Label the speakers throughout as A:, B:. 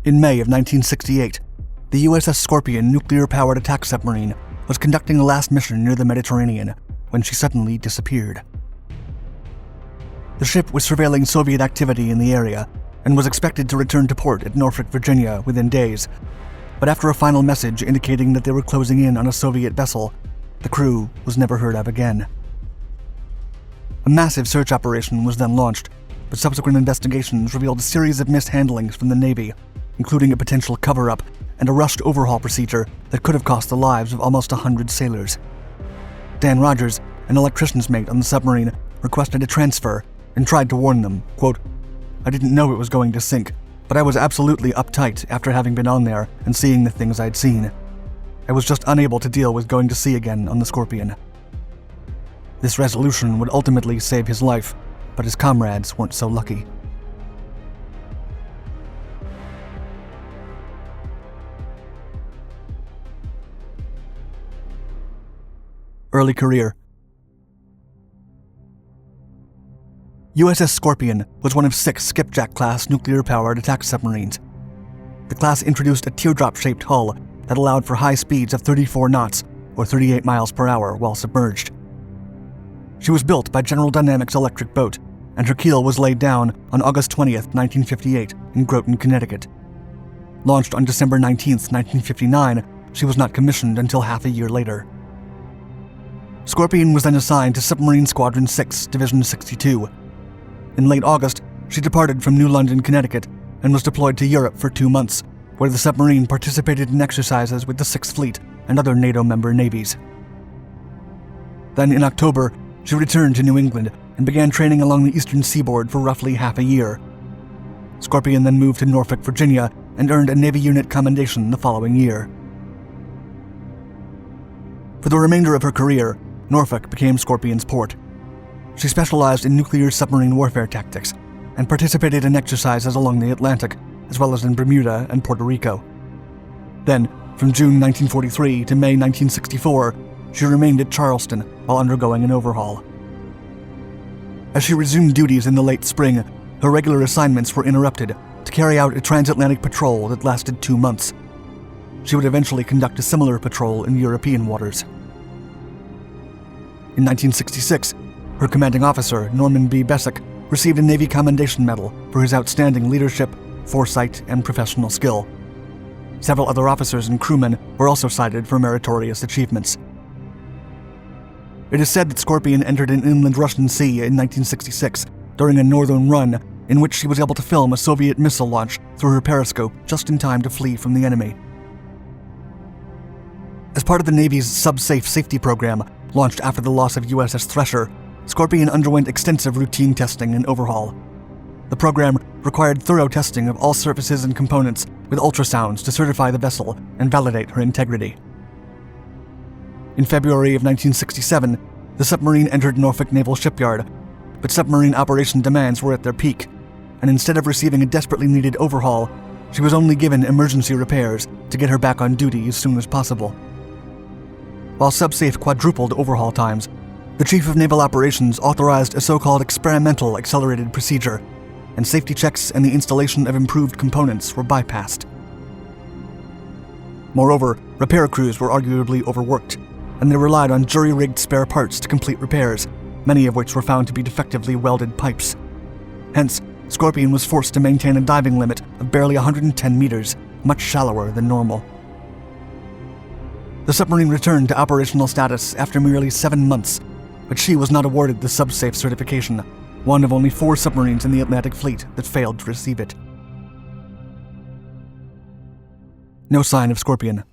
A: In May of 1968, the USS Scorpion nuclear-powered attack submarine was conducting a last mission near the Mediterranean when she suddenly disappeared. The ship was surveilling Soviet activity in the area and was expected to return to port at Norfolk, Virginia within days, but after a final message indicating that they were closing in on a Soviet vessel, the crew was never heard of again. A massive search operation was then launched, but subsequent investigations revealed a series of mishandlings from the Navy, including a potential cover-up and a rushed overhaul procedure that could have cost the lives of almost 100 sailors. Dan Rogers, an electrician's mate on the submarine, requested a transfer and tried to warn them, quote, "I didn't know it was going to sink, but I was absolutely uptight after having been on there and seeing the things I'd seen. I was just unable to deal with going to sea again on the Scorpion." This resolution would ultimately save his life, but his comrades weren't so lucky. Early career. USS Scorpion was one of 6 skipjack-class nuclear-powered attack submarines. The class introduced a teardrop-shaped hull that allowed for high speeds of 34 knots, or 38 miles per hour, while submerged. She was built by General Dynamics Electric Boat, and her keel was laid down on August 20th, 1958, in Groton, Connecticut. Launched on December 19th, 1959, she was not commissioned until half a year later. Scorpion was then assigned to Submarine Squadron 6, Division 62. In late August, she departed from New London, Connecticut, and was deployed to Europe for 2 months, where the submarine participated in exercises with the Sixth Fleet and other NATO member navies. Then in October, she returned to New England and began training along the eastern seaboard for roughly half a year. Scorpion then moved to Norfolk, Virginia, and earned a Navy unit commendation the following year. For the remainder of her career, Norfolk became Scorpion's port. She specialized in nuclear submarine warfare tactics and participated in exercises along the Atlantic, as well as in Bermuda and Puerto Rico. Then, from June 1943 to May 1964, she remained at Charleston while undergoing an overhaul. As she resumed duties in the late spring, her regular assignments were interrupted to carry out a transatlantic patrol that lasted 2 months. She would eventually conduct a similar patrol in European waters. In 1966, her commanding officer, Norman B. Bessick, received a Navy Commendation Medal for his outstanding leadership, foresight, and professional skill. Several other officers and crewmen were also cited for meritorious achievements. It is said that Scorpion entered an inland Russian sea in 1966 during a northern run in which she was able to film a Soviet missile launch through her periscope just in time to flee from the enemy. As part of the Navy's SubSafe safety program, launched after the loss of USS Thresher, Scorpion underwent extensive routine testing and overhaul. The program required thorough testing of all surfaces and components with ultrasounds to certify the vessel and validate her integrity. In February of 1967, the submarine entered Norfolk Naval Shipyard, but submarine operation demands were at their peak, and instead of receiving a desperately needed overhaul, she was only given emergency repairs to get her back on duty as soon as possible. While SubSafe quadrupled overhaul times, the Chief of Naval Operations authorized a so-called experimental accelerated procedure, and safety checks and the installation of improved components were bypassed. Moreover, repair crews were arguably overworked, and they relied on jury-rigged spare parts to complete repairs, many of which were found to be defectively welded pipes. Hence, Scorpion was forced to maintain a diving limit of barely 110 meters, much shallower than normal. The submarine returned to operational status after merely 7 months, but she was not awarded the SubSafe certification, one of only 4 submarines in the Atlantic Fleet that failed to receive it. No sign of Scorpion.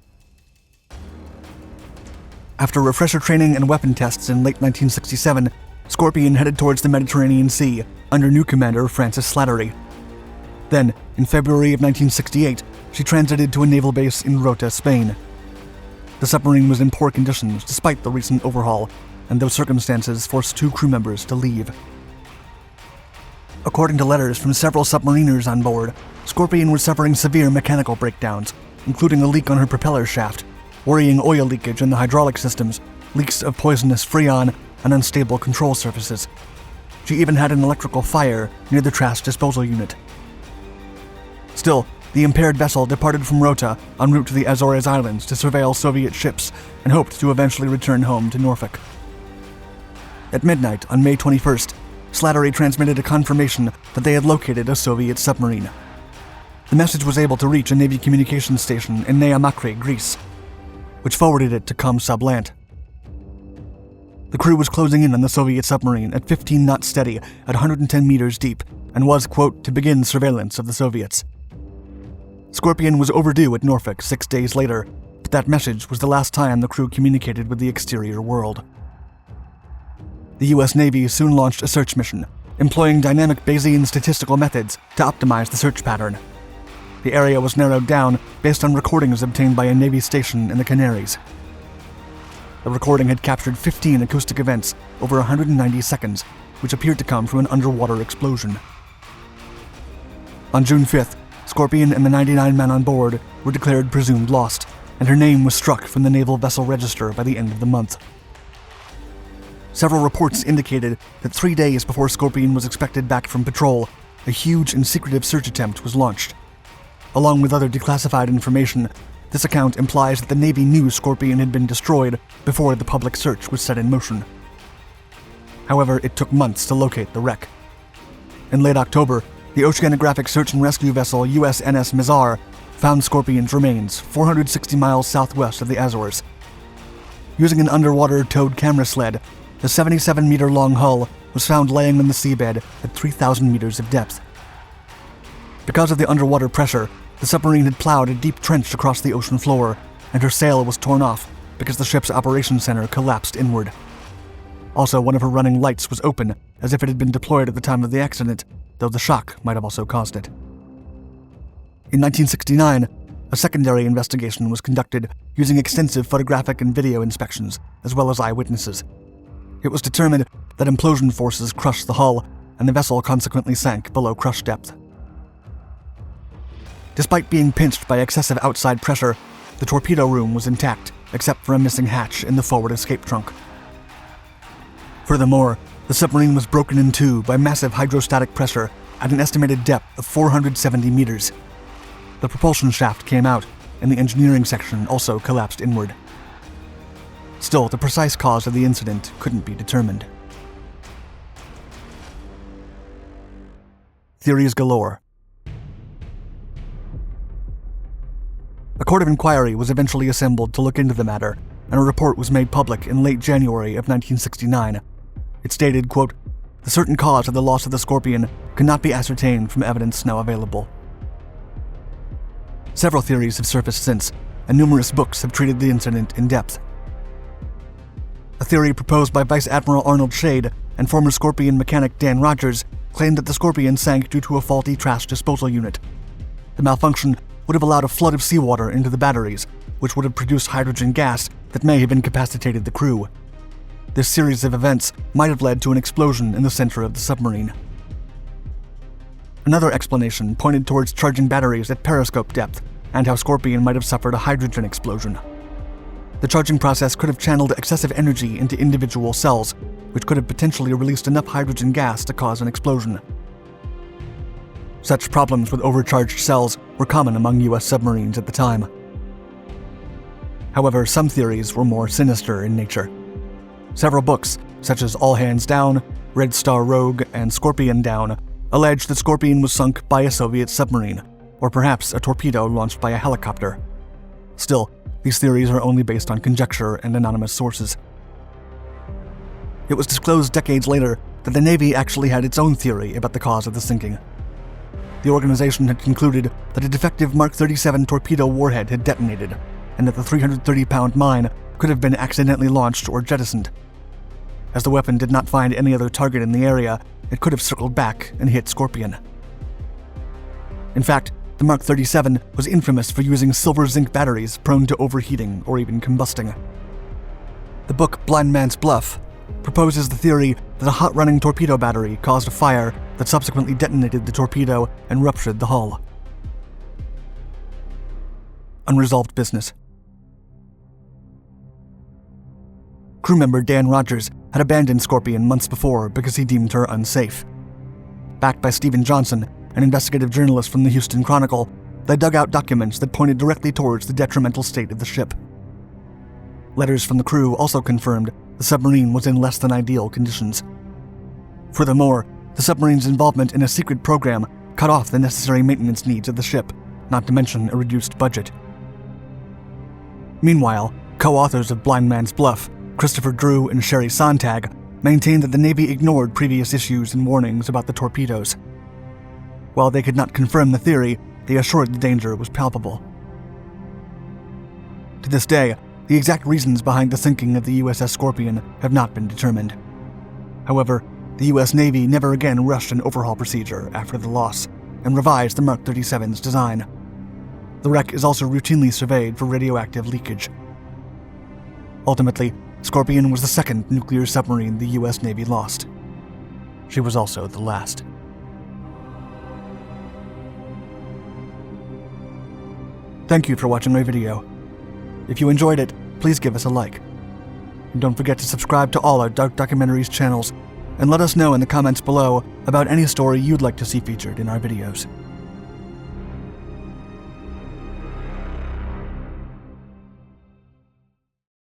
A: After refresher training and weapon tests in late 1967, Scorpion headed towards the Mediterranean Sea under new commander Francis Slattery. Then, in February of 1968, she transited to a naval base in Rota, Spain. The submarine was in poor conditions despite the recent overhaul, and those circumstances forced 2 crew members to leave. According to letters from several submariners on board, Scorpion was suffering severe mechanical breakdowns, including a leak on her propeller shaft, worrying oil leakage in the hydraulic systems, leaks of poisonous freon, and unstable control surfaces. She even had an electrical fire near the trash disposal unit. Still, the impaired vessel departed from Rota en route to the Azores Islands to surveil Soviet ships and hoped to eventually return home to Norfolk. At midnight on May 21st, Slattery transmitted a confirmation that they had located a Soviet submarine. The message was able to reach a Navy communications station in Nea Makri, Greece, which forwarded it to Comsublant. The crew was closing in on the Soviet submarine at 15 knots steady at 110 meters deep and was, quote, to begin surveillance of the Soviets. Scorpion was overdue at Norfolk 6 days later, but that message was the last time the crew communicated with the exterior world. The U.S. Navy soon launched a search mission, employing dynamic Bayesian statistical methods to optimize the search pattern. The area was narrowed down based on recordings obtained by a Navy station in the Canaries. The recording had captured 15 acoustic events over 190 seconds, which appeared to come from an underwater explosion. On June 5th, Scorpion and the 99 men on board were declared presumed lost, and her name was struck from the Naval Vessel Register by the end of the month. Several reports indicated that 3 days before Scorpion was expected back from patrol, a huge and secretive search attempt was launched. Along with other declassified information, this account implies that the Navy knew Scorpion had been destroyed before the public search was set in motion. However, it took months to locate the wreck. In late October, the oceanographic search and rescue vessel USNS Mizar found Scorpion's remains 460 miles southwest of the Azores. Using an underwater towed camera sled, the 77-meter-long hull was found laying on the seabed at 3,000 meters of depth. Because of the underwater pressure, the submarine had plowed a deep trench across the ocean floor, and her sail was torn off because the ship's operations center collapsed inward. Also, one of her running lights was open, as if it had been deployed at the time of the accident, though the shock might have also caused it. In 1969, a secondary investigation was conducted using extensive photographic and video inspections, as well as eyewitnesses. It was determined that implosion forces crushed the hull, and the vessel consequently sank below crush depth. Despite being pinched by excessive outside pressure, the torpedo room was intact, except for a missing hatch in the forward escape trunk. Furthermore, the submarine was broken in two by massive hydrostatic pressure at an estimated depth of 470 meters. The propulsion shaft came out, and the engineering section also collapsed inward. Still, the precise cause of the incident couldn't be determined. Theories galore. A court of inquiry was eventually assembled to look into the matter, and a report was made public in late January of 1969. It stated, quote, "The certain cause of the loss of the Scorpion cannot be ascertained from evidence now available." Several theories have surfaced since, and numerous books have treated the incident in depth. A theory proposed by Vice Admiral Arnold Shade and former Scorpion mechanic Dan Rogers claimed that the Scorpion sank due to a faulty trash disposal unit. The malfunction would have allowed a flood of seawater into the batteries, which would have produced hydrogen gas that may have incapacitated the crew. This series of events might have led to an explosion in the center of the submarine. Another explanation pointed towards charging batteries at periscope depth and how Scorpion might have suffered a hydrogen explosion. The charging process could have channeled excessive energy into individual cells, which could have potentially released enough hydrogen gas to cause an explosion. Such problems with overcharged cells were common among U.S. submarines at the time. However, some theories were more sinister in nature. Several books, such as All Hands Down, Red Star Rogue, and Scorpion Down, allege that Scorpion was sunk by a Soviet submarine, or perhaps a torpedo launched by a helicopter. Still, these theories are only based on conjecture and anonymous sources. It was disclosed decades later that the Navy actually had its own theory about the cause of the sinking. The organization had concluded that a defective Mark 37 torpedo warhead had detonated, and that the 330-pound mine could have been accidentally launched or jettisoned. As the weapon did not find any other target in the area, it could have circled back and hit Scorpion. In fact, the Mark 37 was infamous for using silver-zinc batteries prone to overheating or even combusting. The book Blind Man's Bluff proposes the theory that a hot-running torpedo battery caused a fire that subsequently detonated the torpedo and ruptured the hull. Unresolved business. Crew member Dan Rogers had abandoned Scorpion months before because he deemed her unsafe. Backed by Stephen Johnson, an investigative journalist from the Houston Chronicle, they dug out documents that pointed directly towards the detrimental state of the ship. Letters from the crew also confirmed the submarine was in less than ideal conditions. Furthermore, the submarine's involvement in a secret program cut off the necessary maintenance needs of the ship, not to mention a reduced budget. Meanwhile, co-authors of Blind Man's Bluff, Christopher Drew and Sherry Sontag, maintained that the Navy ignored previous issues and warnings about the torpedoes. While they could not confirm the theory, they assured the danger was palpable. To this day, the exact reasons behind the sinking of the USS Scorpion have not been determined. However, the U.S. Navy never again rushed an overhaul procedure after the loss and revised the Mark 37's design. The wreck is also routinely surveyed for radioactive leakage. Ultimately, Scorpion was the second nuclear submarine the U.S. Navy lost. She was also the last. Thank you for watching my video. If you enjoyed it, please give us a like. And don't forget to subscribe to all our Dark Documentaries channels, and let us know in the comments below about any story you'd like to see featured in our videos.